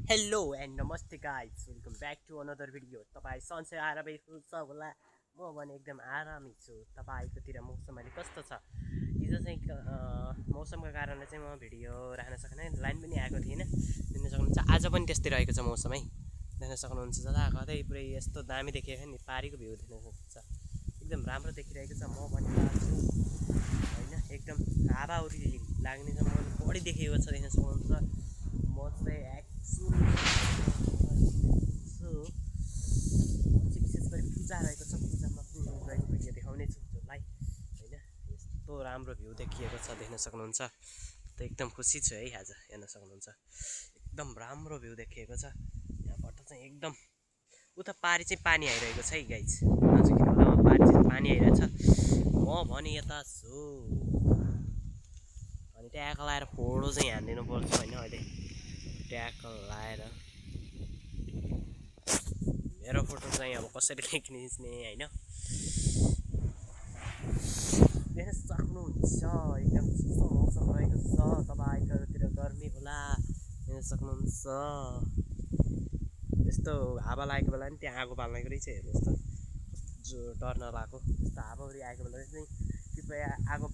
Hello and नमस्ते guys welcome back to another video. तपाईँ सन्चै आरामै हुनुहुन्छ होला। म भने एकदम आरामै छु। तपाईँकोतिर मौसम अहिले कस्तो छ? हिजो चाहिँ मौसमको कारणले चाहिँ म भिडियो राख्न सकिनँ, लाइन पनि आएको थिएन। देख्न सक्नुहुन्छ आज पनि त्यस्तै रहेको छ मौसम है। देख्न सक्नुहुन्छ जताकतै पुरै यस्तो दामी देखिएको नि, पारीको भ्यू देख्न सक्नुहुन्छ। एकदम राम्रो देखिरहेको छ। म पनि छु होइन, एकदम हावाहुरी लाग्ने छ। म बढी देखिएको छ, देख्न सक्नुहुन्छ। म चाहिँ विशेष गरी पूजा रहेको छ। पूजामा गएको भिडियो देखाउने छु जसलाई होइन। यस्तो राम्रो भ्यू देखिएको छ, देख्न सक्नुहुन्छ। त एकदम खुसी छु है आज। हेर्न सक्नुहुन्छ एकदम राम्रो भ्यू देखिएको छ। यहाँबाट चाहिँ एकदम उता पारी चाहिँ पानी आइरहेको छ है गाइज। नजिकै बेलामा पारी चाहिँ पानी आइरहेछ। म भने यता छु अनि ट्याग लाएर फोटो चाहिँ हानिदिनु पर्छ होइन। अहिले ट्याग लाएर मेरो फोटो चाहिँ अब कसरी खिच्ने होइन, देख्न सक्नुहुन्छ। एकदम चिसो मौसम रहेको छ। तपाईँकोतिर गर्मी होला, देख्न सक्नुहुन्छ। यस्तो हावा लागेको बेला नि त्यहाँ आगो बाल्नेको रहेछ। हेर्नुहोस् त, जो डर नलागेको यस्तो हावाहुरी आएको बेला चाहिँ कृपया आगो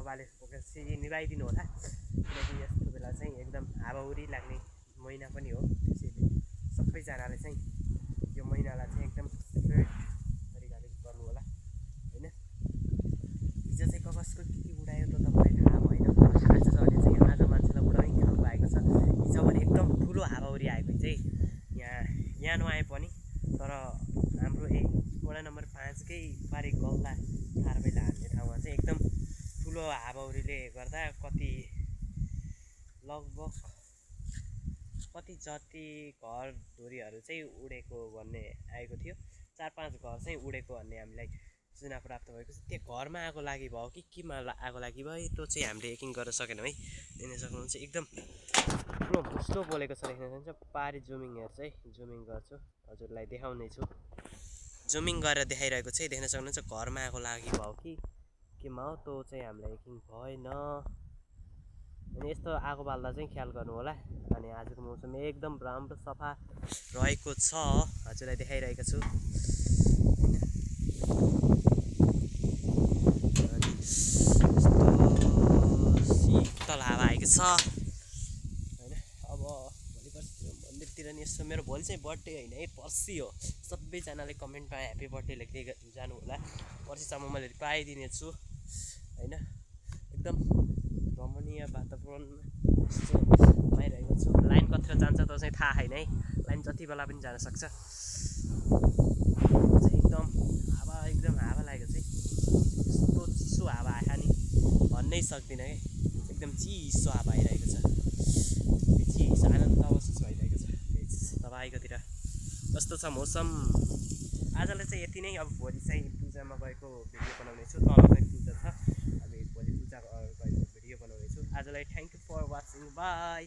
बालेपछि निभाइदिनु होला। किनकि यस्तो बेला चाहिँ एकदम हावाहुरी लाग्ने महिना पनि हो। त्यसैले सबैजनाले चाहिँ यो महिनालाई चाहिँ एकदम सेपरेट तरिकाले गर्नु होला होइन। हिजो चाहिँ कसको के उडायो त तपाईँलाई थाहा भएन। आज छ भने चाहिँ आज मान्छेलाई उडाउनै खेल्नु भएको छ। हिजो भने एकदम ठुलो हावाहुरी आएको चाहिँ यहाँ नआए पनि, तर हाम्रो वडा नम्बर 5कै पारी गल्ला थारबैला हान्ने ठाउँमा चाहिँ एकदम ठुलो हावाहुरीले गर्दा लगभग कति जति घर धुरीहरू चाहिँ उडेको भन्ने आएको थियो। 4-5 घर चाहिँ उडेको भन्ने हामीलाई सूचना प्राप्त भएको छ। त्यो घरमा आगो लागि भयो कि केमा आगो लागि भयो त्यो चाहिँ हामीले यकिन गर्न सकेनौँ है। देख्न सक्नुहुन्छ एकदम ठुलो भुस्टो बोलेको छ, देख्न सक्नुहुन्छ। पारी जुमिङ हेर्छु है, जुमिङ गर्छु, हजुरलाई देखाउने छु। जुमिङ गरेर देखाइरहेको चाहिँ देख्न सक्नुहुन्छ। घरमा आगो लागि भयो कि केमा हो त्यो चाहिँ हामीलाई यकिन भएन। अनि यस्तो आगो बाल्दा चाहिँ ख्याल गर्नु होला। अनि आजको मौसम एकदम राम्रो सफा रहेको छ, हजुरलाई देखाइरहेको छु होइन। यस्तो शीतल हावा आएको छ होइन। अब भोलि पर्सि मन्दिरतिर नि यसो, मेरो भोलि चाहिँ बर्थडे होइन है, पर्सि हो। सबैजनाले कमेन्टमा ह्याप्पी बर्थडे लेख्दै जानु होला। पर्सिसम्म मैले पाइदिनेछु होइन। एकदम रमणीय वातावरणमा यस्तो पाइरहेको छु। लाइन कतिर जान्छ त्यो चाहिँ थाहा छैन है, लाइन जति बेला पनि जान सक्छ। एकदम हावा लागेको चाहिँ यस्तो चिसो हावा आयो नि भन्नै सक्दिनँ है। एकदम चिसो हावा आइरहेको छ, चिसो आनन्द महसुस भइरहेको छ। तपाईँकोतिर कस्तो छ मौसम? आजलाई चाहिँ यति नै। अब भोलि चाहिँ पूजामा गएको भिडियो बनाउने छु। तल चाहिँ पूजा छ, हामी भोलि पूजा गएको भिडियो बनाउने छु। आजलाई thank you for watching, by.